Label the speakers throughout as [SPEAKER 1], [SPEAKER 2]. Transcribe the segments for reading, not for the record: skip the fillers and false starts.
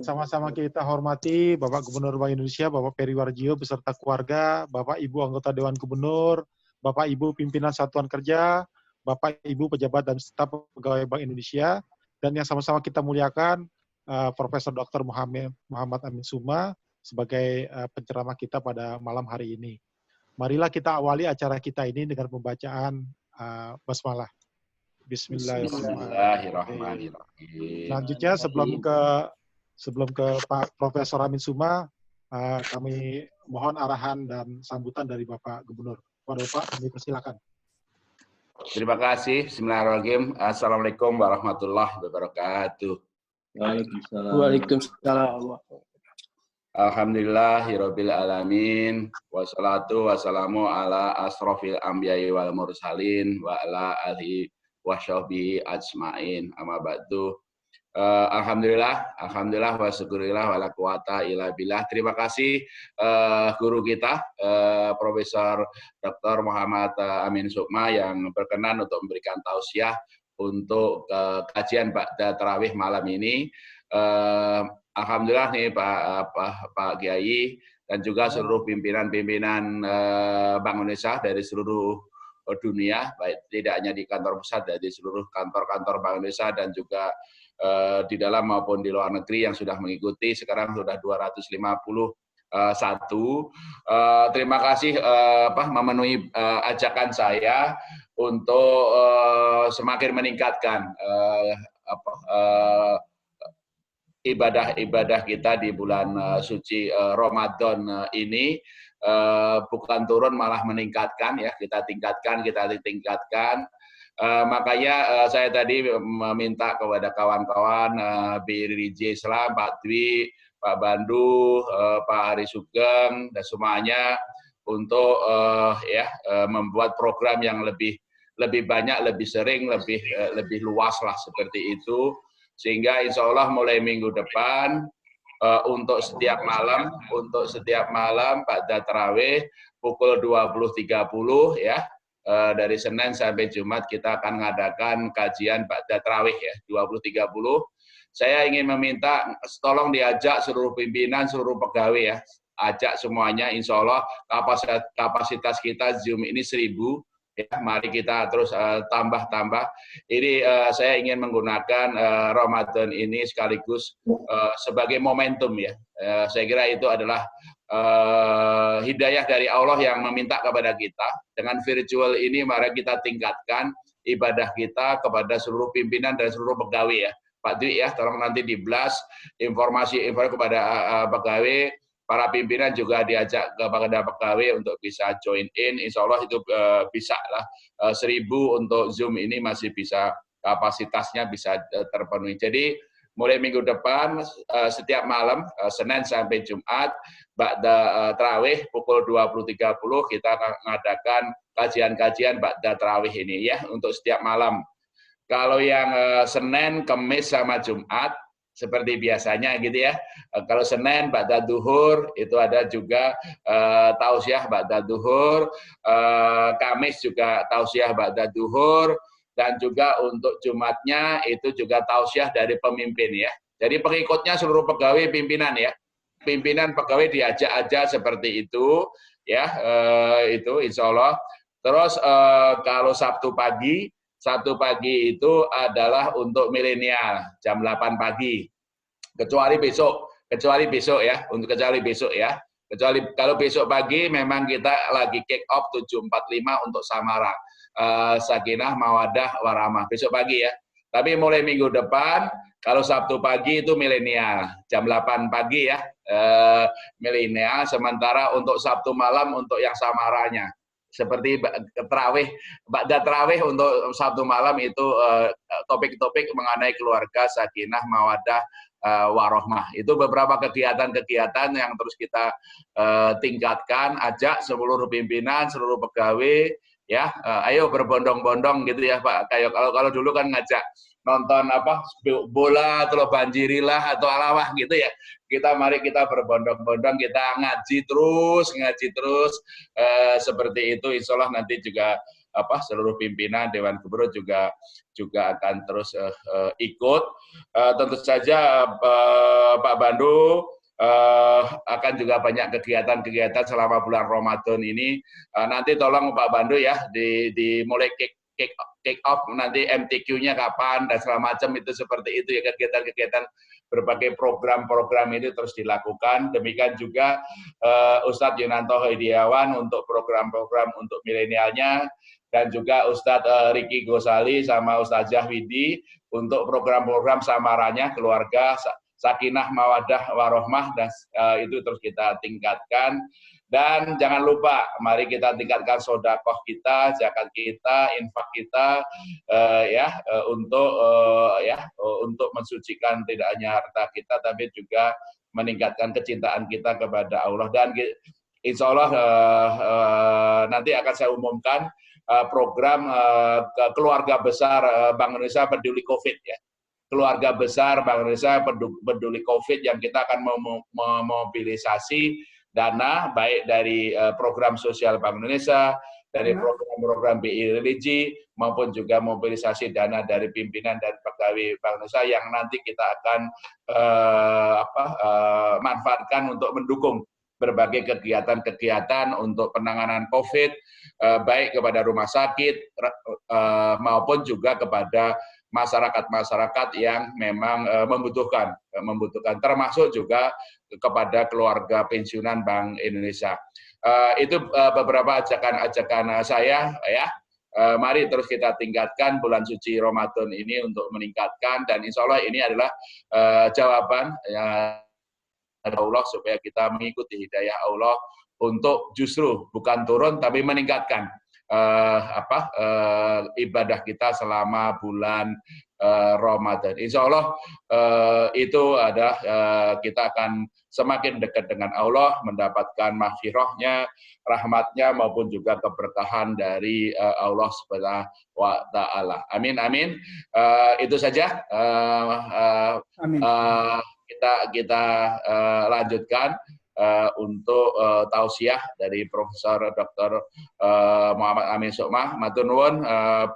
[SPEAKER 1] Sama-sama kita hormati Bapak Gubernur Bank Indonesia, Bapak Peri Warjio beserta keluarga, Bapak Ibu anggota Dewan Gubernur, Bapak Ibu pimpinan Satuan Kerja, Bapak Ibu pejabat dan staf pegawai Bank Indonesia, dan yang sama-sama kita muliakan Profesor Dr. Muhammad Amin Suma sebagai penceramah kita pada malam hari ini. Marilah kita awali acara kita ini dengan pembacaan basmalah. Bismillahirrahmanirrahim. Selanjutnya sebelum ke Pak Profesor Amin Suma, kami mohon arahan dan sambutan dari Bapak Gubernur. Bapak, kami persilakan.
[SPEAKER 2] Terima kasih. Bismillahirrahmanirrahim. Assalamualaikum warahmatullahi wabarakatuh.
[SPEAKER 3] Waalaikumsalam.
[SPEAKER 2] Alhamdulillahirabbil alamin. Wassalatu wassalamu ala asrofil anbiya'i wal mursalin wa ala alihi washabihi ajmain. Amma ba'du. Alhamdulillah wa syukurillah wa la quwata illa billah. Terima kasih guru kita Profesor Dr. Muhammad Amin Suma yang berkenan untuk memberikan tausiah untuk kajian ba'da tarawih malam ini. Alhamdulillah nih Pak Kiai dan juga seluruh pimpinan-pimpinan Bank Indonesia dari seluruh dunia, baik tidak hanya di kantor pusat, dari seluruh kantor-kantor Bank Indonesia dan juga di dalam maupun di luar negeri yang sudah mengikuti. Sekarang sudah 251. Terima kasih memenuhi ajakan saya untuk semakin meningkatkan ibadah-ibadah kita di bulan suci Ramadan ini. Bukan turun malah meningkatkan, ya, kita tingkatkan. Makanya saya tadi meminta kepada kawan-kawan BRIJ Islam, Pak Dwi, Pak Bandu, Pak Hari Sugeng dan semuanya untuk membuat program yang lebih banyak, lebih sering, lebih luas lah seperti itu, sehingga insya Allah mulai minggu depan untuk setiap malam pada tarawih pukul 20.30 ya, dari Senin sampai Jumat kita akan mengadakan kajian pada tarawih ya 20.30. Saya ingin meminta tolong diajak seluruh pimpinan, seluruh pegawai ya, ajak semuanya. Insya Allah kapasitas kita Zoom ini 1.000. Ya, mari kita terus tambah. Ini saya ingin menggunakan Ramadan ini sekaligus sebagai momentum ya. Saya kira itu adalah hidayah dari Allah yang meminta kepada kita. Dengan virtual ini mari kita tingkatkan ibadah kita kepada seluruh pimpinan dan seluruh pegawai ya. Pak Dwi ya, tolong nanti di blast informasi kepada pegawai. Para pimpinan juga diajak kepada pegawai untuk bisa join in. Insya Allah itu bisa lah 1.000 untuk Zoom ini masih bisa, kapasitasnya bisa terpenuhi. Jadi mulai minggu depan setiap malam Senin sampai Jumat ba'da tarawih pukul 20.30 kita akan mengadakan kajian-kajian ba'da tarawih ini ya untuk setiap malam. Kalau yang Senin, Kamis sama Jumat seperti biasanya gitu ya. Kalau Senin ba'da duhur itu ada juga tausiah ba'da duhur, Kamis juga tausiah ba'da duhur, dan juga untuk Jumatnya itu juga tausiah dari pemimpin ya. Jadi pengikutnya seluruh pegawai pimpinan ya. Pimpinan pegawai diajak aja seperti itu ya, itu insya Allah. Terus kalau Sabtu pagi itu adalah untuk milenial jam 8 pagi. Kecuali besok ya, kecuali kalau besok pagi memang kita lagi kick off 745 untuk Samara. Sakinah, Mawadah, Warahmah besok pagi ya. Tapi mulai minggu depan kalau Sabtu pagi itu milenial jam 8 pagi ya, milenial. Sementara untuk Sabtu malam untuk yang Samaranya seperti terawih, ba'da terawih untuk Sabtu malam itu topik-topik mengenai keluarga, sakinah, mawadah, warahmah. Itu beberapa kegiatan-kegiatan yang terus kita tingkatkan, ajak seluruh pimpinan, seluruh pegawai ya, ayo berbondong-bondong gitu ya Pak. Kayak kalau dulu kan ngajak nonton bola atau banjirilah atau alawah gitu ya. Mari kita berbondong-bondong, kita ngaji terus seperti itu. Insya Allah nanti juga seluruh pimpinan Dewan Gubernur juga akan terus ikut. Tentu saja Pak Bandu akan juga banyak kegiatan-kegiatan selama bulan Ramadan ini. Nanti tolong Pak Bandu ya dimulai kick off nanti MTQ-nya kapan dan segala macam itu seperti itu ya, kegiatan-kegiatan berbagai program-program ini terus dilakukan. Demikian juga Ustadz Yunanto Hidiawan untuk program-program untuk milenialnya, dan juga Ustadz Riki Gosali sama Ustazah Widi untuk program-program samaranya keluarga, sakinah, mawadah, warohmah, dan itu terus kita tingkatkan. Dan jangan lupa, mari kita tingkatkan sodakoh kita, zakat kita, infak kita, untuk mensucikan tidak hanya harta kita, tapi juga meningkatkan kecintaan kita kepada Allah. Dan insya Allah nanti akan saya umumkan program keluarga besar Bank Indonesia peduli COVID ya. Keluarga besar Bank Indonesia peduli COVID yang kita akan memobilisasi dana baik dari program sosial Bank Indonesia, dari program-program BI Religi, maupun juga mobilisasi dana dari pimpinan dan pegawai Bank Indonesia yang nanti kita akan manfaatkan untuk mendukung berbagai kegiatan-kegiatan untuk penanganan COVID, baik kepada rumah sakit maupun juga kepada masyarakat-masyarakat yang memang membutuhkan, termasuk juga kepada keluarga pensiunan Bank Indonesia. Itu beberapa ajakan-ajakan saya ya. Mari terus kita tingkatkan bulan suci Ramadan ini untuk meningkatkan, dan insya Allah ini adalah jawaban Allah supaya kita mengikuti hidayah Allah untuk justru bukan turun tapi meningkatkan ibadah kita selama bulan Ramadan. Insya Allah itu adalah kita akan semakin dekat dengan Allah, mendapatkan maghfirahnya, rahmatnya, maupun juga keberkahan dari Allah Subhanahu wa Ta'ala. Amin, amin. Itu saja.
[SPEAKER 3] Amin.
[SPEAKER 2] Kita lanjutkan untuk tausiah dari Profesor Dr. Muhammad Amin Sukmah. Matur nuwun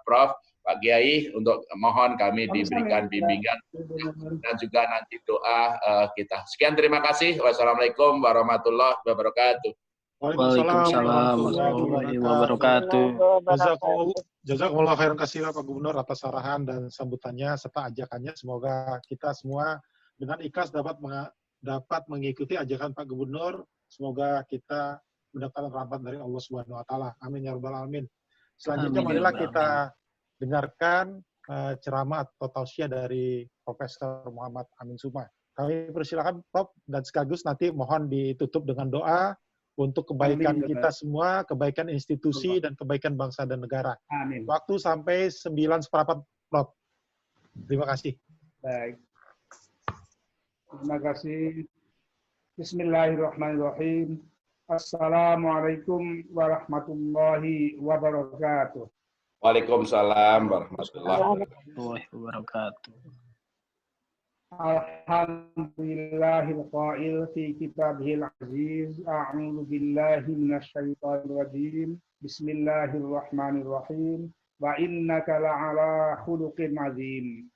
[SPEAKER 2] Prof, Pak Kiai, untuk mohon kami diberikan bimbingan dan juga nanti doa kita. Sekian, terima kasih. Wassalamualaikum warahmatullahi wabarakatuh.
[SPEAKER 3] Waalaikumsalam warahmatullahi wabarakatuh.
[SPEAKER 1] Jazakumullah khairan katsira Pak Gubernur atas arahan dan sambutannya serta ajakannya. Semoga kita semua dengan ikhlas dapat mengikuti ajakan Pak Gubernur. Semoga kita mendapatkan rahmat dari Allah Subhanahu wa Ta'ala. Amin ya rabbal alamin. Selanjutnya marilah kita dengarkan ceramah atau tausiah dari Profesor Muhammad Amin Sukmah. Kami persilakan Prof, dan sekaligus nanti mohon ditutup dengan doa untuk kebaikan kita semua, kebaikan institusi, dan kebaikan bangsa dan negara.
[SPEAKER 3] Amin.
[SPEAKER 1] Waktu sampai 9:15, Prof. Terima kasih.
[SPEAKER 3] Baik. Terima kasih. Bismillahirrahmanirrahim. Assalamualaikum warahmatullahi wabarakatuh.
[SPEAKER 2] Waalaikumsalam warahmatullahi
[SPEAKER 3] wabarakatuh. Alhamdulillahil qail fi kitabihil aziz. A'udzu billahi minasyaitonir rajim. Bismillahirrahmanirrahim. Wa innaka la'ala khuluqin azim.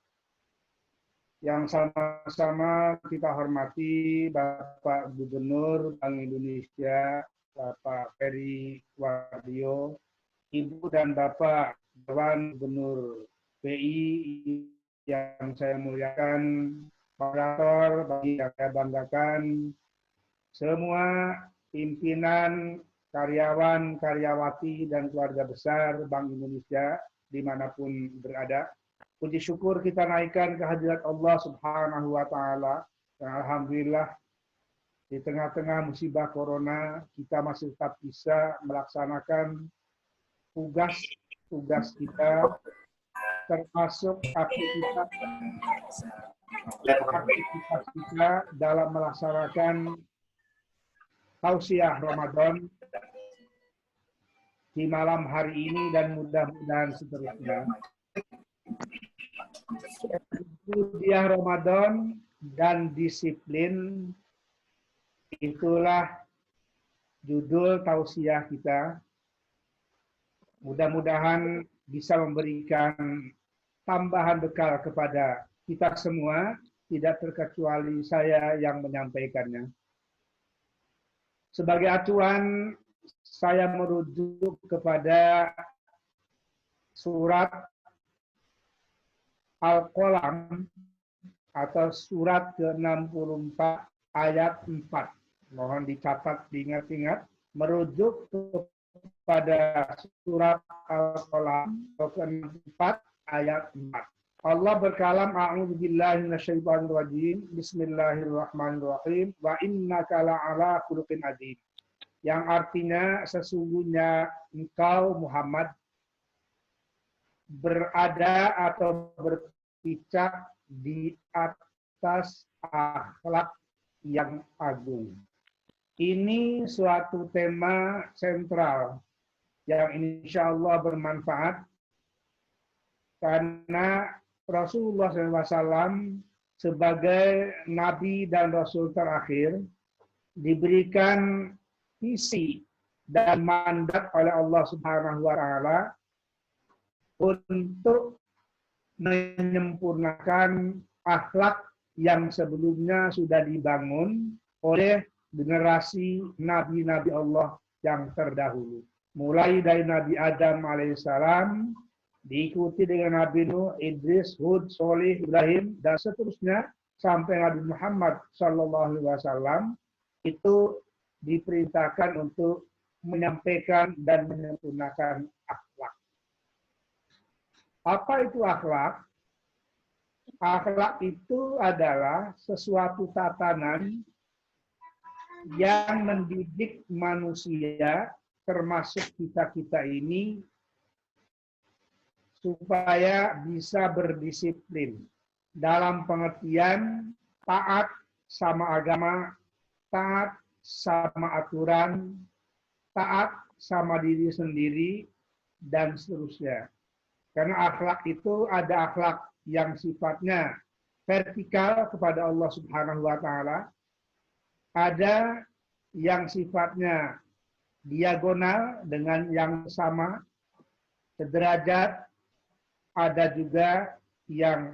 [SPEAKER 3] Yang sama-sama kita hormati Bapak Gubernur Bank Indonesia, Bapak Peri Wardio, Ibu dan Bapak Dewan Gubernur BI yang saya muliakan, moderator bagi yang saya banggakan, semua pimpinan, karyawan, karyawati, dan keluarga besar Bank Indonesia dimanapun berada. Puji syukur kita naikkan kehadirat Allah Subhanahu wa Ta'ala. Dan alhamdulillah di tengah-tengah musibah corona kita masih tetap bisa melaksanakan tugas kita, termasuk aktivitas kita dalam melaksanakan tausiah Ramadan di malam hari ini dan mudah-mudahan seterusnya. Tausiah Ramadan dan disiplin, itulah judul tausiah kita. Mudah-mudahan bisa memberikan tambahan bekal kepada kita semua, tidak terkecuali saya yang menyampaikannya. Sebagai acuan, saya merujuk kepada surat Al-Qalam atau surat ke-64 ayat 4. Mohon dicatat, diingat-ingat, merujuk kepada surat Al-Qalam ke-64 ayat 4. Allah berkalam, a'udzubillahi minasyaitonir rajim, bismillahirrahmanirrahim, wa innaka la'ala khuluqin adzim. Yang artinya sesungguhnya engkau Muhammad berada atau berpijak di atas akhlak yang agung. Ini suatu tema sentral yang insya Allah bermanfaat karena Rasulullah SAW sebagai Nabi dan Rasul terakhir diberikan visi dan mandat oleh Allah Subhanahu wa Ta'ala untuk menyempurnakan akhlak yang sebelumnya sudah dibangun oleh generasi nabi-nabi Allah yang terdahulu. Mulai dari Nabi Adam alaihissalam, diikuti dengan Nabi Nuh, Idris, Hud, Solih, Ibrahim, dan seterusnya sampai Nabi Muhammad SAW itu diperintahkan untuk menyampaikan dan menyempurnakan akhlak. Apa itu akhlak? Akhlak itu adalah sesuatu tatanan yang mendidik manusia, termasuk kita-kita ini, supaya bisa berdisiplin. Dalam pengertian taat sama agama, taat sama aturan, taat sama diri sendiri, dan seterusnya. Karena akhlak itu ada akhlak yang sifatnya vertikal kepada Allah Subhanahu wa Ta'ala, ada yang sifatnya diagonal dengan yang sama, sederajat, ada juga yang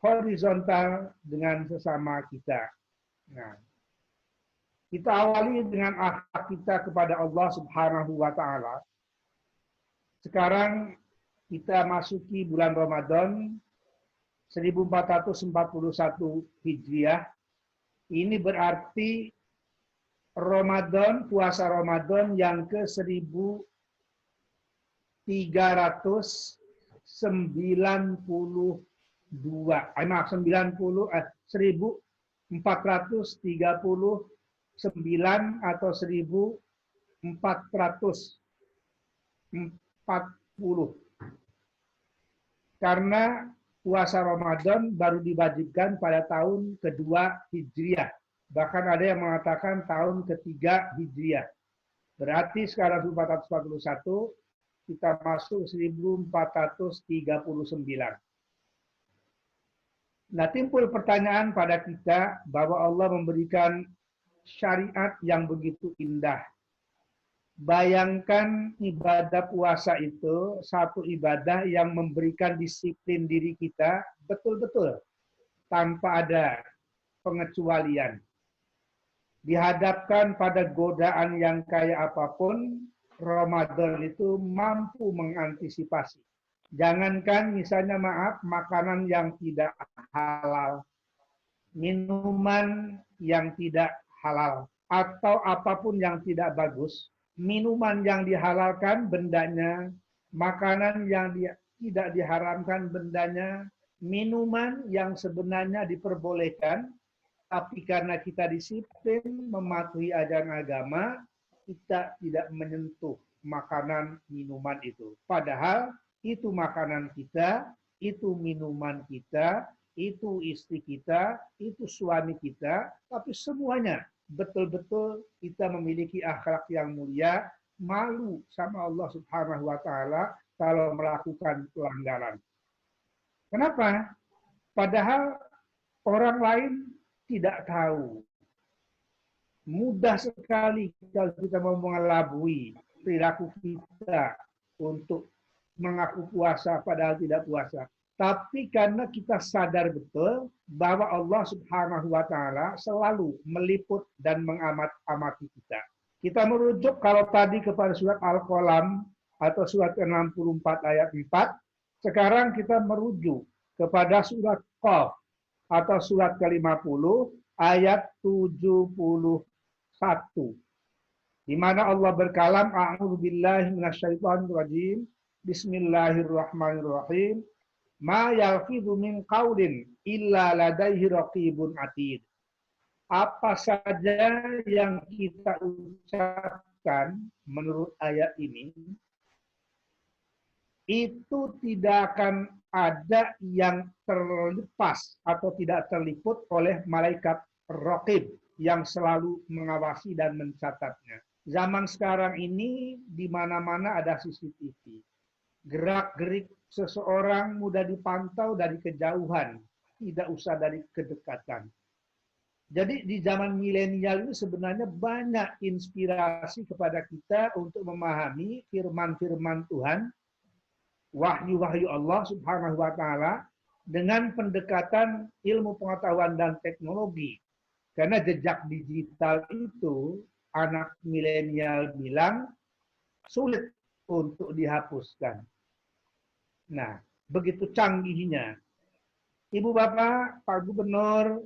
[SPEAKER 3] horizontal dengan sesama kita. Nah, kita awali dengan akhlak kita kepada Allah Subhanahu wa Ta'ala. Sekarang kita masuki bulan Ramadan 1441 Hijriah. Ini berarti Ramadan, puasa Ramadan yang ke-1492. Maaf, 1439 atau 1440. Karena puasa Ramadan baru diwajibkan pada tahun kedua Hijriah. Bahkan ada yang mengatakan tahun ketiga Hijriah. Berarti sekarang 1441, kita masuk 1439. Nah, timbul pertanyaan pada kita bahwa Allah memberikan syariat yang begitu indah. Bayangkan ibadah puasa itu satu ibadah yang memberikan disiplin diri kita betul-betul tanpa ada pengecualian. Dihadapkan pada godaan yang kayak apapun, Ramadan itu mampu mengantisipasi. Jangankan misalnya makanan yang tidak halal, minuman yang tidak halal, atau apapun yang tidak bagus. Minuman yang dihalalkan bendanya, makanan yang tidak diharamkan bendanya, minuman yang sebenarnya diperbolehkan, tapi karena kita disiplin mematuhi ajaran agama, kita tidak menyentuh makanan minuman itu. Padahal itu makanan kita, itu minuman kita, itu istri kita, itu suami kita, tapi semuanya betul-betul kita memiliki akhlak yang mulia, malu sama Allah Subhanahu wa Ta'ala kalau melakukan pelanggaran. Kenapa? Padahal orang lain tidak tahu. Mudah sekali kalau kita mau mengelabui perilaku kita untuk mengaku puasa padahal tidak puasa. Tapi karena kita sadar betul bahwa Allah Subhanahu wa Ta'ala selalu meliput dan mengamati kita. Kita merujuk kalau tadi kepada surat Al-Qalam atau surat 64 ayat 4, sekarang kita merujuk kepada surat Qaf atau surat ke-50 ayat 71. Di mana Allah berkalam, A'udzubillahi minasyaitonirrajim, Bismillahirrahmanirrahim. Ma yalfidhu min qaulin illa ladaihi raqibun atid. Apa saja yang kita ucapkan menurut ayat ini, itu tidak akan ada yang terlepas atau tidak terliput oleh malaikat raqib yang selalu mengawasi dan mencatatnya. Zaman sekarang ini di mana-mana ada CCTV. Gerak-gerik seseorang mudah dipantau dari kejauhan, tidak usah dari kedekatan. Jadi di zaman milenial ini sebenarnya banyak inspirasi kepada kita untuk memahami firman-firman Tuhan, wahyu-wahyu Allah Subhanahu wa Ta'ala dengan pendekatan ilmu pengetahuan dan teknologi. Karena jejak digital itu anak milenial bilang sulit untuk dihapuskan. Nah, begitu canggihnya. Ibu Bapak, Pak Gubernur,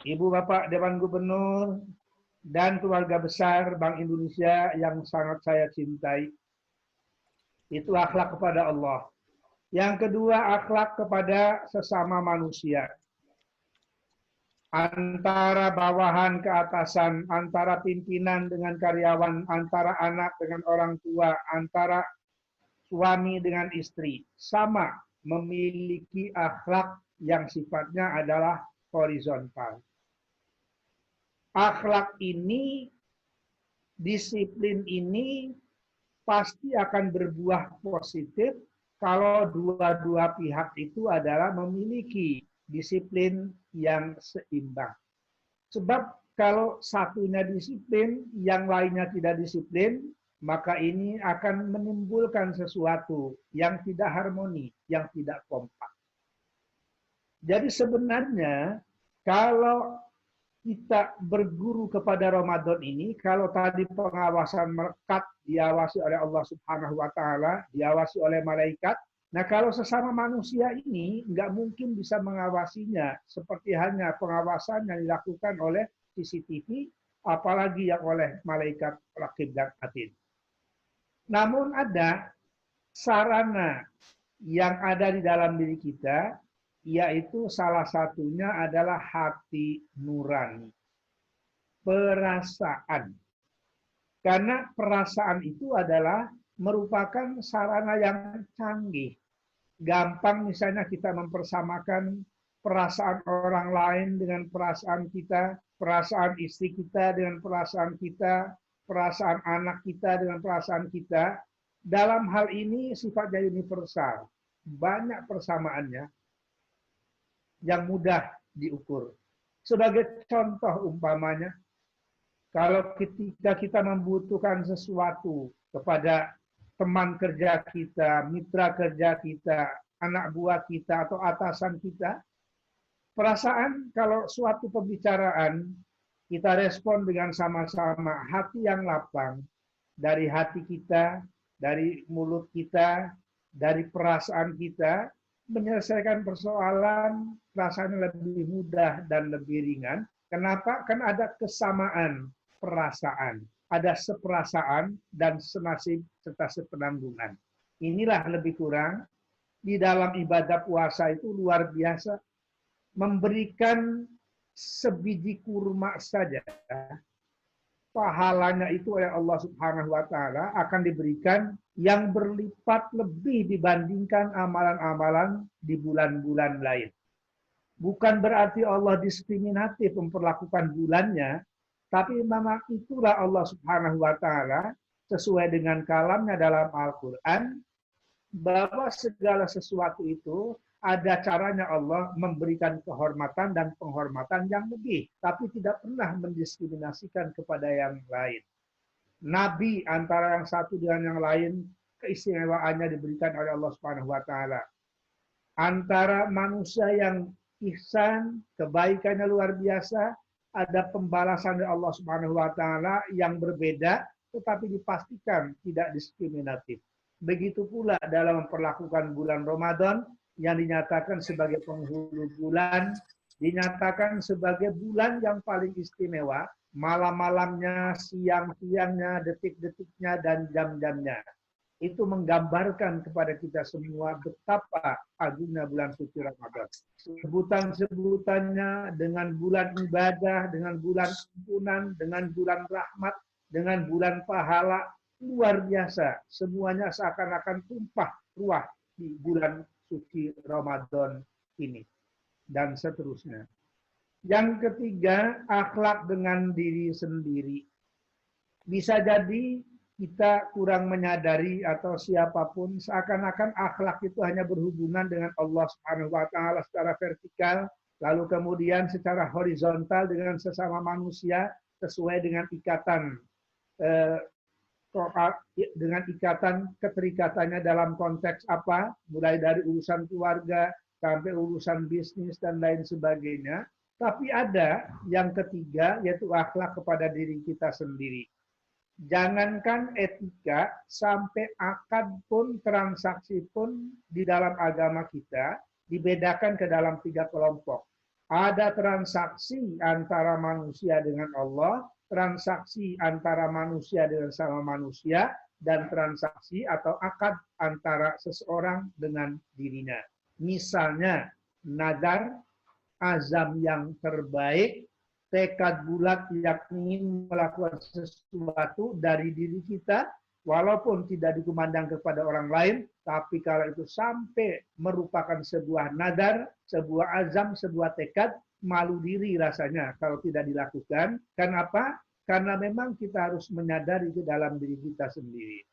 [SPEAKER 3] Ibu Bapak Dewan Gubernur, dan keluarga besar Bank Indonesia yang sangat saya cintai. Itu akhlak kepada Allah. Yang kedua, akhlak kepada sesama manusia. Antara bawahan ke atasan, antara pimpinan dengan karyawan, antara anak dengan orang tua, antara suami dengan istri, sama memiliki akhlak yang sifatnya adalah horizontal. Akhlak ini, disiplin ini pasti akan berbuah positif kalau dua-dua pihak itu adalah memiliki disiplin yang seimbang. Sebab kalau satunya disiplin, yang lainnya tidak disiplin, maka ini akan menimbulkan sesuatu yang tidak harmoni, yang tidak kompak. Jadi sebenarnya kalau kita berguru kepada Ramadan ini, kalau tadi pengawasan melekat diawasi oleh Allah Subhanahu wa Ta'ala, diawasi oleh malaikat, nah kalau sesama manusia ini nggak mungkin bisa mengawasinya seperti hanya pengawasan yang dilakukan oleh CCTV, apalagi yang oleh malaikat raqib dan atid. Namun ada sarana yang ada di dalam diri kita, yaitu salah satunya adalah hati nurani. Perasaan. Karena perasaan itu adalah merupakan sarana yang canggih. Gampang misalnya kita mempersamakan perasaan orang lain dengan perasaan kita, perasaan istri kita dengan perasaan kita, perasaan anak kita dengan perasaan kita. Dalam hal ini sifatnya universal. Banyak persamaannya yang mudah diukur. Sebagai contoh umpamanya, kalau ketika kita membutuhkan sesuatu kepada teman kerja kita, mitra kerja kita, anak buah kita, atau atasan kita, perasaan kalau suatu pembicaraan kita respon dengan sama-sama, hati yang lapang, dari hati kita, dari mulut kita, dari perasaan kita, menyelesaikan persoalan rasanya lebih mudah dan lebih ringan. Kenapa? Karena ada kesamaan perasaan, ada seperasaan dan senasib serta sepenanggungan. Inilah lebih kurang di dalam ibadah puasa itu luar biasa, memberikan sebiji kurma saja, pahalanya itu oleh Allah Subhanahu wa Ta'ala akan diberikan yang berlipat lebih dibandingkan amalan-amalan di bulan-bulan lain. Bukan berarti Allah diskriminatif memperlakukan bulannya, tapi memang itulah Allah Subhanahu wa Ta'ala sesuai dengan kalamnya dalam Al-Quran, bahwa segala sesuatu itu ada caranya Allah memberikan kehormatan dan penghormatan yang lebih, tapi tidak pernah mendiskriminasikan kepada yang lain. Nabi antara yang satu dengan yang lain keistimewaannya diberikan oleh Allah Subhanahu wa taala. Antara manusia yang ihsan, kebaikannya luar biasa, ada pembalasan dari Allah Subhanahu wa taala yang berbeda tetapi dipastikan tidak diskriminatif. Begitu pula dalam memperlakukan bulan Ramadan yang dinyatakan sebagai penghulu bulan, dinyatakan sebagai bulan yang paling istimewa, malam-malamnya, siang-siangnya, detik-detiknya, dan jam-jamnya. Itu menggambarkan kepada kita semua betapa agungnya bulan suci Ramadan. Sebutan-sebutannya dengan bulan ibadah, dengan bulan ampunan, dengan bulan rahmat, dengan bulan pahala, luar biasa. Semuanya seakan-akan tumpah ruah di bulan suci Ramadan ini. Dan seterusnya. Yang ketiga, akhlak dengan diri sendiri. Bisa jadi kita kurang menyadari atau siapapun seakan-akan akhlak itu hanya berhubungan dengan Allah Subhanahu wa taala secara vertikal, lalu kemudian secara horizontal dengan sesama manusia sesuai dengan ikatan keterikatannya dalam konteks apa, mulai dari urusan keluarga sampai urusan bisnis dan lain sebagainya. Tapi ada yang ketiga, yaitu akhlak kepada diri kita sendiri. Jangankan etika, sampai akad pun, transaksi pun di dalam agama kita dibedakan ke dalam 3 kelompok. Ada transaksi antara manusia dengan Allah, transaksi antara manusia dengan sama manusia, dan transaksi atau akad antara seseorang dengan dirinya. Misalnya, nadar, azam yang terbaik, tekad bulat yang ingin melakukan sesuatu dari diri kita, walaupun tidak dikumandang kepada orang lain, tapi kalau itu sampai merupakan sebuah nadar, sebuah azam, sebuah tekad, malu diri rasanya kalau tidak dilakukan. Kenapa? Karena memang kita harus menyadari ke dalam diri kita sendiri.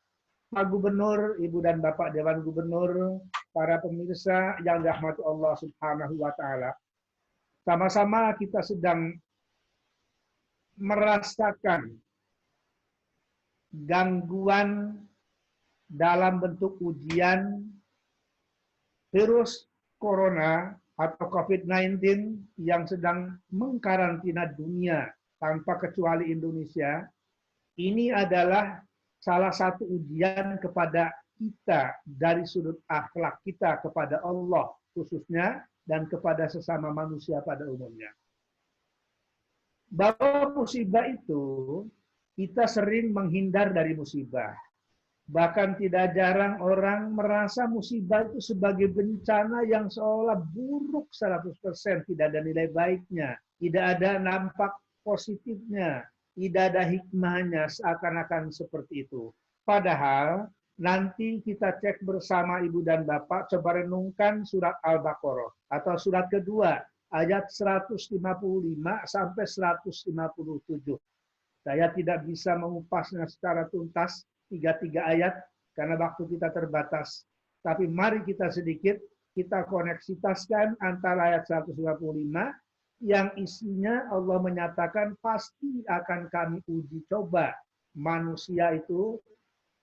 [SPEAKER 3] Pak Gubernur, Ibu dan Bapak Dewan Gubernur, para pemirsa yang dirahmati Allah Subhanahu wa taala. Sama-sama kita sedang merasakan gangguan dalam bentuk ujian virus corona atau COVID-19 yang sedang mengkarantina dunia tanpa kecuali Indonesia. Ini adalah salah satu ujian kepada kita dari sudut akhlak kita kepada Allah khususnya dan kepada sesama manusia pada umumnya. Bahwa musibah itu, kita sering menghindar dari musibah. Bahkan tidak jarang orang merasa musibah itu sebagai bencana yang seolah buruk 100%, tidak ada nilai baiknya, tidak ada nampak positifnya, tidak ada hikmahnya, seakan-akan seperti itu. Padahal, nanti kita cek bersama Ibu dan Bapak, coba renungkan surat Al-Baqarah, atau surat kedua, ayat 155 sampai 157. Saya tidak bisa mengupasnya secara tuntas, 3 ayat, karena waktu kita terbatas. Tapi mari kita sedikit, kita koneksitaskan antara ayat 155, yang isinya Allah menyatakan pasti akan kami uji coba manusia itu,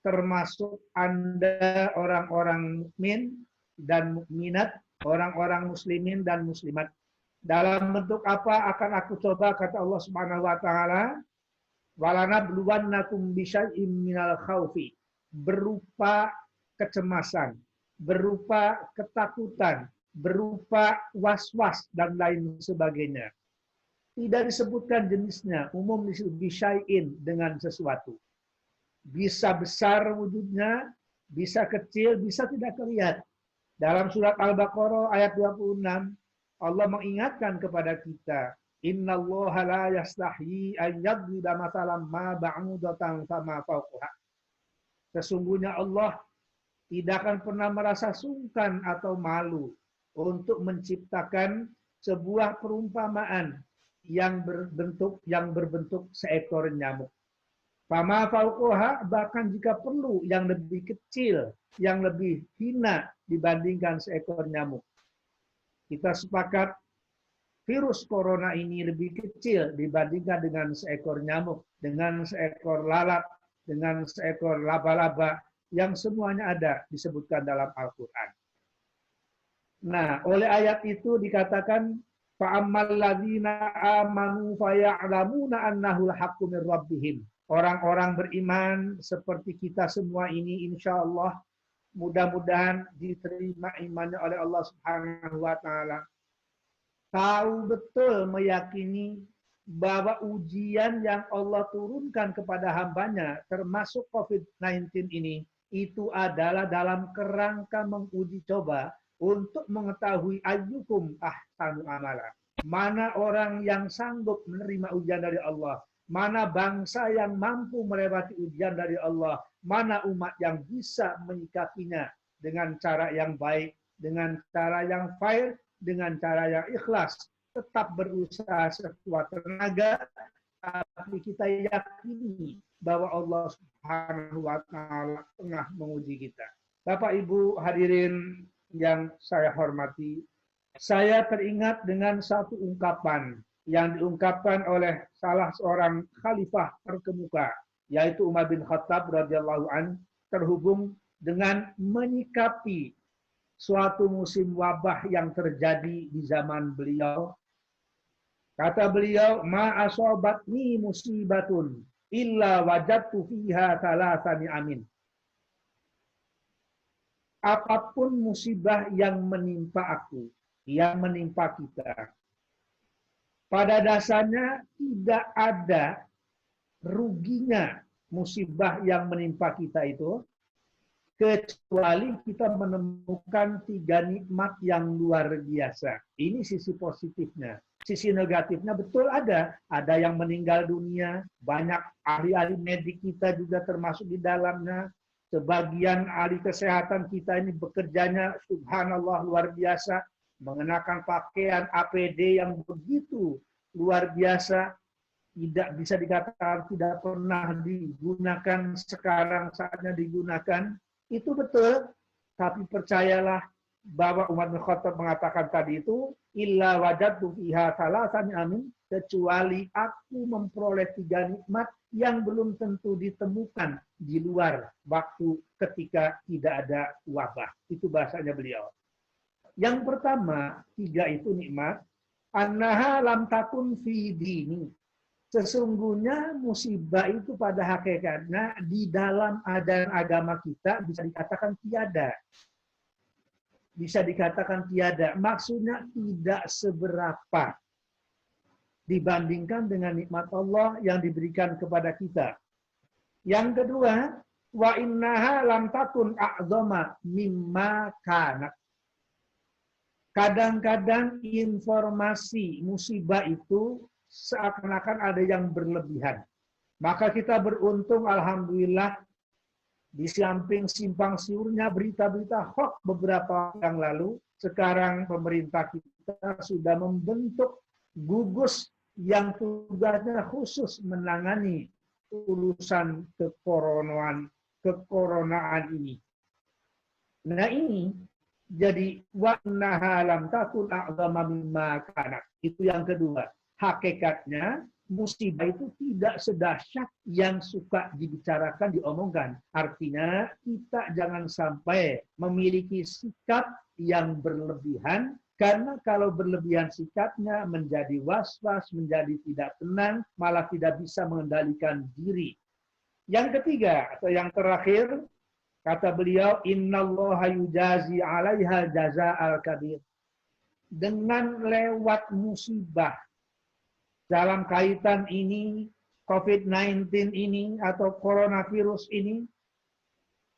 [SPEAKER 3] termasuk Anda orang-orang mukmin dan mukminat, orang-orang muslimin dan muslimat. Dalam bentuk apa akan aku coba, kata Allah Subhanahu wa taala, walanabluwannakum bisyai'im minal khaufi, berupa kecemasan, berupa ketakutan, berupa was-was dan lain sebagainya. Tidak disebutkan jenisnya, umum disebut bisyai'in, dengan sesuatu. Bisa besar wujudnya, bisa kecil, bisa tidak terlihat. Dalam surat Al-Baqarah ayat 26, Allah mengingatkan kepada kita, innallaha la yastahyi an yadriba mathalan ma ba'udatan fama fawqaha. Sesungguhnya Allah tidak akan pernah merasa sungkan atau malu untuk menciptakan sebuah perumpamaan yang berbentuk seekor nyamuk. Fama fawqaha, bahkan jika perlu yang lebih kecil, yang lebih hina dibandingkan seekor nyamuk. Kita sepakat virus corona ini lebih kecil dibandingkan dengan seekor nyamuk, dengan seekor lalat, dengan seekor laba-laba, yang semuanya ada disebutkan dalam Al-Quran. Nah, oleh ayat itu dikatakan fa'ammal ladzina amanu faya'lamuna annahul haqqu mir rabbihim. Orang-orang beriman seperti kita semua ini insya Allah mudah-mudahan diterima imannya oleh Allah Subhanahu wa taala. Tahu betul, meyakini bahwa ujian yang Allah turunkan kepada hambanya termasuk COVID-19 ini itu adalah dalam kerangka menguji coba untuk mengetahui ayyukum ahsanu amala. Mana orang yang sanggup menerima ujian dari Allah, mana bangsa yang mampu melewati ujian dari Allah, mana umat yang bisa menyikapinya dengan cara yang baik, dengan cara yang fair, dengan cara yang ikhlas, tetap berusaha sekuat tenaga, tapi kita yakini bahwa Allah Subhanahu wa taala tengah menguji kita. Bapak Ibu hadirin yang saya hormati, saya teringat dengan satu ungkapan yang diungkapkan oleh salah seorang khalifah terkemuka, yaitu Umar bin Khattab radhiyallahu an, terhubung dengan menyikapi suatu musim wabah yang terjadi di zaman beliau. Kata beliau, ma asobatni musibatun illa wajadtu fiha thalathani amin. Apapun musibah yang menimpa aku, yang menimpa kita, pada dasarnya tidak ada ruginya musibah yang menimpa kita itu, kecuali kita menemukan 3 nikmat yang luar biasa. Ini sisi positifnya. Sisi negatifnya betul ada. Ada yang meninggal dunia, banyak ahli-ahli medik kita juga termasuk di dalamnya. Sebagian ahli kesehatan kita ini bekerjanya subhanallah luar biasa, mengenakan pakaian APD yang begitu luar biasa, tidak bisa dikatakan tidak pernah digunakan, sekarang saatnya digunakan. Itu betul, tapi percayalah bahwa Umar bin Khattab mengatakan tadi itu, illa wajadtu fiha thalathani amin, kecuali aku memperoleh 3 nikmat yang belum tentu ditemukan di luar waktu ketika tidak ada wabah. Itu bahasanya beliau. Yang pertama, 3 itu nikmat, annaha lam takun fi dini. Sesungguhnya musibah itu pada hakikatnya di dalam ajaran agama kita bisa dikatakan tiada. Bisa dikatakan tiada. Maksudnya tidak seberapa dibandingkan dengan nikmat Allah yang diberikan kepada kita. Yang kedua, wa innaha lam takun a'zama mimma kanat. Kadang-kadang informasi musibah itu seakan-akan ada yang berlebihan. Maka kita beruntung, alhamdulillah, di samping simpang siurnya berita-berita hoax beberapa yang lalu, sekarang pemerintah kita sudah membentuk gugus yang tugasnya khusus menangani urusan kekoronaan ini. Nah ini jadi wa innaha lam takun a'zama mimma kanat. Itu yang kedua. Hakikatnya musibah itu tidak sedahsyat yang suka dibicarakan, diomongkan. Artinya kita jangan sampai memiliki sikap yang berlebihan, karena kalau berlebihan sikapnya menjadi was-was, menjadi tidak tenang, malah tidak bisa mengendalikan diri. Yang ketiga atau yang terakhir, kata beliau, innallaha yujazi 'alaiha jazaa'al kabir. Dengan lewat musibah dalam kaitan ini, COVID-19 ini atau coronavirus ini,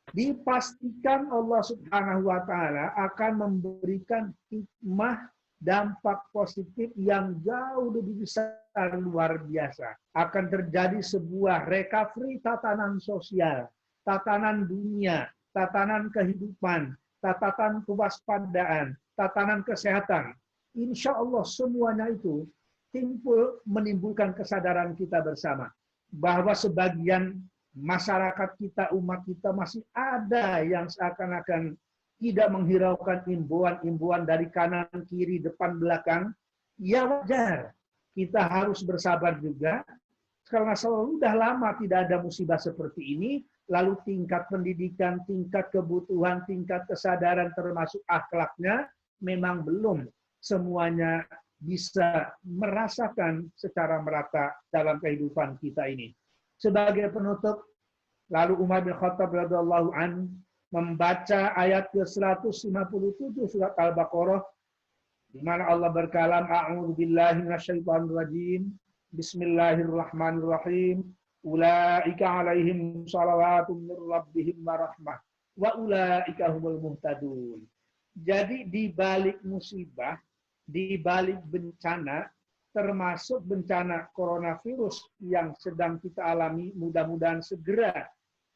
[SPEAKER 3] dipastikan Allah Subhanahu wa taala akan memberikan hikmah, dampak positif yang jauh lebih besar, luar biasa. Akan terjadi sebuah recovery tatanan sosial, tatanan dunia, tatanan kehidupan, tatanan kewaspadaan, tatanan kesehatan. Insya Allah semuanya itu timbul menimbulkan kesadaran kita bersama bahwa sebagian masyarakat kita, umat kita masih ada yang seakan-akan tidak menghiraukan imbauan-imbauan dari kanan, kiri, depan, belakang. Ya wajar, kita harus bersabar juga karena sudah lama tidak ada musibah seperti ini, lalu tingkat pendidikan, tingkat kebutuhan, tingkat kesadaran termasuk akhlaknya memang belum semuanya bisa merasakan secara merata dalam kehidupan kita ini. Sebagai penutup, lalu Umar bin Khattab radhiyallahu an membaca ayat ke-157 surat Al-Baqarah di mana Allah berkalam, a'udzubillahi minasyaitonirrajim, bismillahirrahmanirrahim, ulaika alaihim shalawatun mir rabbihim warahmah wa ulaika humul muhtadun. Jadi di balik musibah, di balik bencana, termasuk bencana coronavirus yang sedang kita alami, mudah-mudahan segera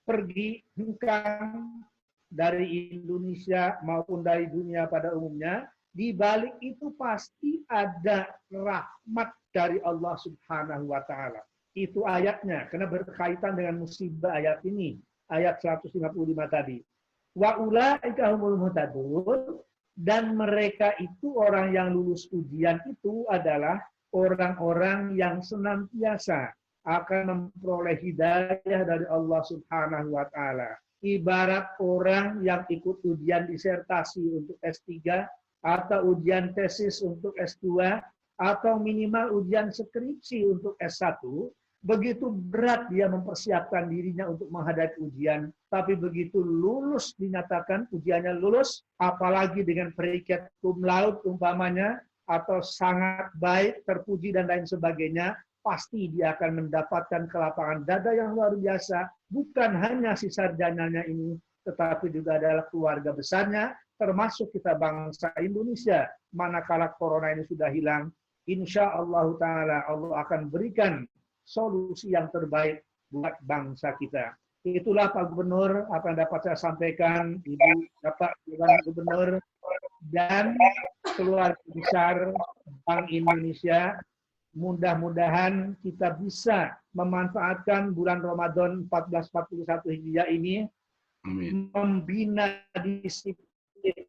[SPEAKER 3] pergi hengkang dari Indonesia maupun dari dunia pada umumnya. Di balik itu pasti ada rahmat dari Allah Subhanahu wa taala. Itu ayatnya karena berkaitan dengan musibah ayat ini, ayat 155 tadi. Wa ulaika humul muhtadun, dan mereka itu orang yang lulus ujian itu adalah orang-orang yang senantiasa akan memperoleh hidayah dari Allah Subhanahu wa taala. Ibarat orang yang ikut ujian disertasi untuk S3 atau ujian tesis untuk S2 atau minimal ujian skripsi untuk S1, begitu berat dia mempersiapkan dirinya untuk menghadapi ujian, tapi begitu lulus dinyatakan ujiannya lulus, apalagi dengan predikat cum laude umpamanya, atau sangat baik, terpuji dan lain sebagainya, pasti dia akan mendapatkan kelapangan dada yang luar biasa, bukan hanya si sarjananya ini, tetapi juga adalah keluarga besarnya, termasuk kita bangsa Indonesia. Manakala corona ini sudah hilang, insya Allah Ta'ala Allah akan berikan solusi yang terbaik buat bangsa kita. Itulah Pak Gubernur apa yang dapat saya sampaikan, Ibu Bapak Gubernur dan keluarga besar Bank Indonesia. Mudah-mudahan kita bisa memanfaatkan bulan Ramadan 1441 Hijriah ini. Amin. Membina disiplin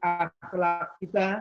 [SPEAKER 3] akhlak kita,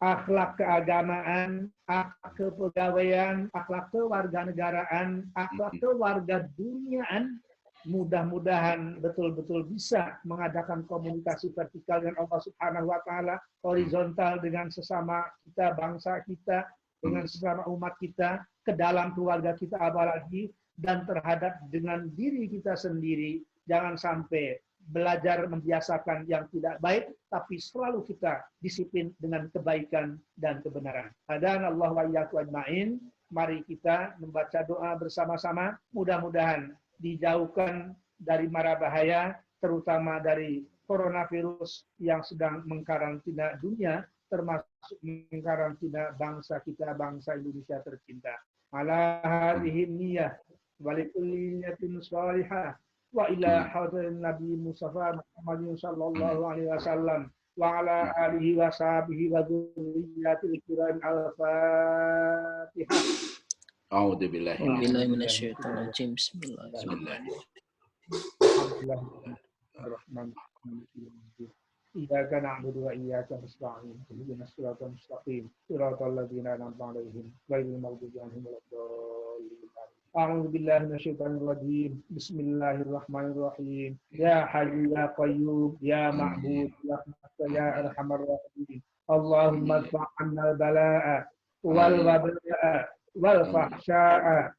[SPEAKER 3] akhlak keagamaan, akhlak kepegawaian, akhlak kewarganegaraan, akhlak kewargaduniaan. Mudah-mudahan betul-betul bisa mengadakan komunikasi vertikal dengan Allah Subhanahu wa taala, horizontal dengan sesama kita, bangsa kita, dengan sesama umat kita, ke dalam keluarga kita apalagi, dan terhadap dengan diri kita sendiri. Jangan sampai belajar membiasakan yang tidak baik, tapi selalu kita disiplin dengan kebaikan dan kebenaran. Hadan Allah wa iyyakum ajmain. Mari kita membaca doa bersama-sama. Mudah-mudahan dijauhkan dari mara bahaya, terutama dari coronavirus yang sedang mengkarantina dunia, termasuk mengkarantina bangsa kita, bangsa Indonesia tercinta. Ala hadhihi niyyah wa likulli niyatin shalihah. Wa ila hadirin Nabi Mustafa Muhammadin sallallahu alaihi wasallam wa ala alihi wa sahbihi wa dzurriyyatil kiram al-Fatihah.
[SPEAKER 2] A'udzu billahi
[SPEAKER 4] minasyaitonir rajim.
[SPEAKER 3] Bismillahirrahmanirrahim. Iyyaka na'budu wa iyyaka nasta'in. Ihdinas siratal mustaqim. Siratal ladzina an'amta 'alaihim ghairil maghdubi 'alaihim waladdallin. A'udzu billahi minasyaitonir rajim. Bismillahirrahmanirrahim. Ya Hayyu ya Qayyum ya Ma'bud ya Arhamar Rahimin. Allahumma adfa'anna al-balaa'a wal wabaa'a wal fahsyaa'a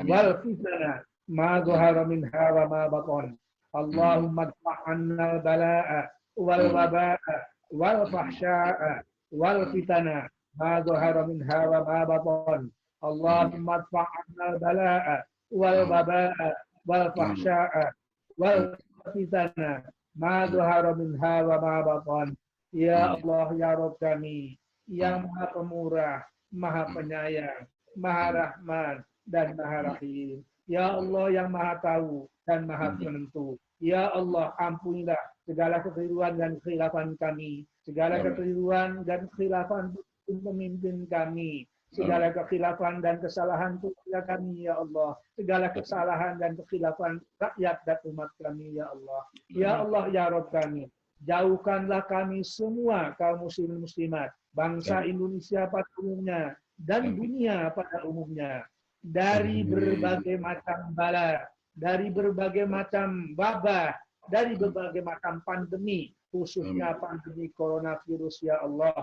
[SPEAKER 3] wal fitnah ma dhahara minha wa ma batan. Allahumma adfa'anna al-balaa'a wal wabaa'a wal fahsyaa'a wal fitnah ma dhahara minha wa ma batan. Allahumma adfa'anna al-balaa'a wal wabaa'a wal fahsyaa'a wal fitnah ma dhahara minha wa ma batan. Ya Allah ya Rabb kami yang Maha Pemurah, Maha Penyayang, Maha Rahman dan Maha Rahim. Ya Allah yang Maha Tahu dan Maha Penentu. Ya Allah, ampunilah segala kekeliruan dan kekhilafan kami, segala kekeliruan dan kekhilafan pemimpin kami, segala kekhilafan dan kesalahan keluarga kami, ya Allah, segala kesalahan dan kekhilafan rakyat dan umat kami, ya Allah. Ya Allah, ya Rabb kami, jauhkanlah kami semua kaum muslimin muslimat, bangsa Indonesia pada umumnya dan dunia pada umumnya dari berbagai macam bala, dari berbagai macam wabah, dari berbagai macam pandemi, khususnya pandemi coronavirus ya Allah.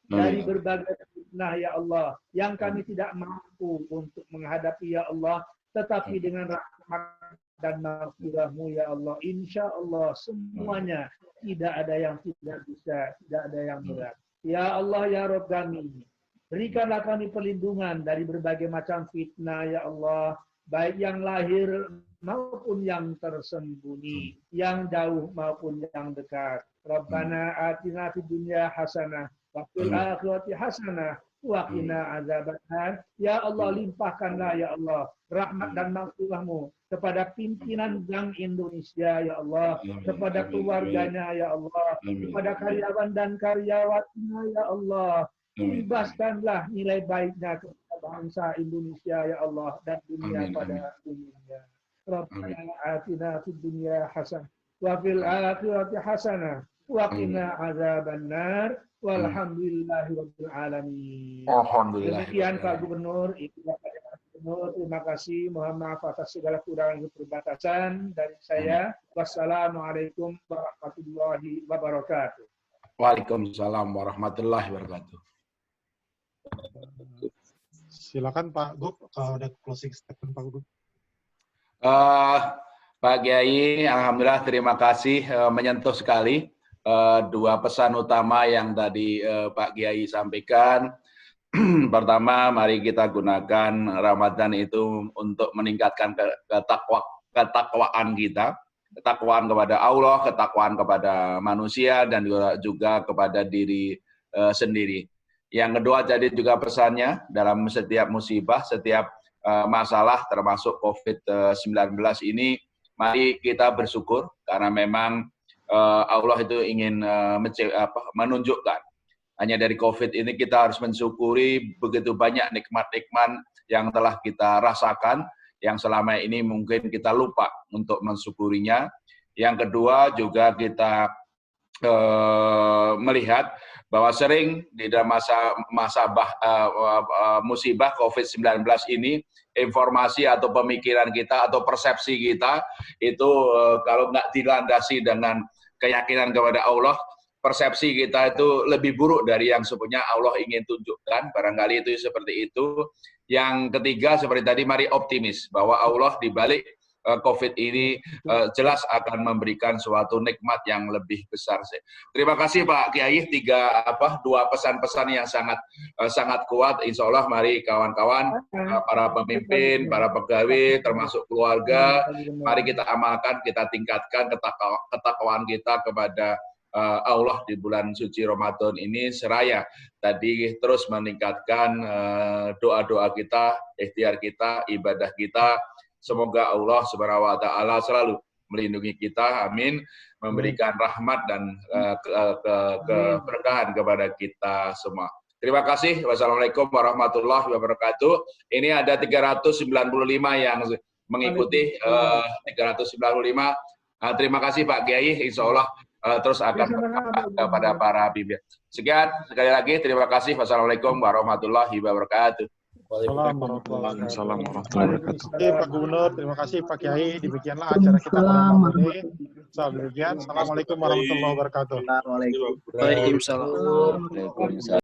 [SPEAKER 3] Dari berbagai fitnah ya Allah, yang kami tidak mampu untuk menghadapi ya Allah, tetapi dengan rahmat dan maghfirah-Mu ya Allah, insya Allah semuanya tidak ada yang tidak bisa, tidak ada yang berat. Ya Allah ya Rabb kami, berikanlah kami perlindungan dari berbagai macam fitnah ya Allah, baik yang lahir maupun yang tersembunyi, yang jauh maupun yang dekat. Rabbana atina fid dunya hasanah wa fil akhirati hasanah wa qina azabannar. Ya Allah, limpahkanlah ya Allah rahmat dan maghfirah-Mu kepada pimpinan Bank Indonesia ya Allah, kepada keluarganya ya Allah, kepada karyawan dan karyawatinya ya Allah. Bebaskanlah nilai baiknya kepada bangsa Indonesia ya Allah dan dunia pada umumnya. Rabbana atina fid dunya hasanah wa fil akhirati hasanah wa qina azabannar. Walhamdulillahirabbil alamin.
[SPEAKER 2] Alhamdulillah.
[SPEAKER 3] Demikian Pak Gubernur, Pak Gubernur, terima kasih. Mohon maaf atas segala kekurangan dan keterbatasan dari saya. Wassalamualaikum warahmatullahi wabarakatuh.
[SPEAKER 2] Waalaikumsalam warahmatullahi wabarakatuh.
[SPEAKER 1] Silakan Pak Gub, kalau ada closing statement Pak Gub.
[SPEAKER 2] Pak Kiai, alhamdulillah terima kasih, menyentuh sekali dua pesan utama yang tadi Pak Kiai sampaikan. Pertama, mari kita gunakan Ramadan itu untuk meningkatkan ketakwaan kita, ketakwaan kepada Allah, ketakwaan kepada manusia, dan juga kepada diri sendiri. Yang kedua, jadi juga pesannya dalam setiap musibah, setiap masalah termasuk COVID-19 ini, mari kita bersyukur karena memang Allah itu ingin menunjukkan. Hanya dari COVID ini kita harus mensyukuri begitu banyak nikmat-nikmat yang telah kita rasakan, yang selama ini mungkin kita lupa untuk mensyukurinya. Yang kedua juga kita melihat bahwa sering di dalam musibah COVID-19 ini, informasi atau pemikiran kita atau persepsi kita itu kalau nggak dilandasi dengan keyakinan kepada Allah, persepsi kita itu lebih buruk dari yang sebenarnya Allah ingin tunjukkan. Barangkali itu seperti itu. Yang ketiga, seperti tadi, mari optimis bahwa Allah di balik COVID ini jelas akan memberikan suatu nikmat yang lebih besar. Terima kasih Pak Kiai, dua pesan-pesan yang sangat kuat. Insya Allah mari kawan-kawan, para pemimpin, para pegawai, termasuk keluarga, mari kita amalkan, kita tingkatkan ketakwaan kita kepada Allah di bulan suci Ramadan ini, seraya tadi terus meningkatkan doa-doa kita, ikhtiar kita, ibadah kita. Semoga Allah Subhanahu wa taala selalu melindungi kita, amin, memberikan rahmat dan keberkahan kepada kita semua. Terima kasih. Wassalamualaikum warahmatullahi wabarakatuh. Ini ada 395 yang mengikuti 395. Terima kasih Pak Kiai, insya Allah terus akan kepada para bibir. Sekian, sekali lagi terima kasih. Wassalamualaikum warahmatullahi wabarakatuh.
[SPEAKER 1] Waalaikumsalam warahmatullahi wabarakatuh. Pak Gubernur, terima kasih Pak Kiai. Demikianlah acara kita pada malam ini. Demikian. Assalamualaikum warahmatullahi wabarakatuh.
[SPEAKER 4] Waalaikumsalam.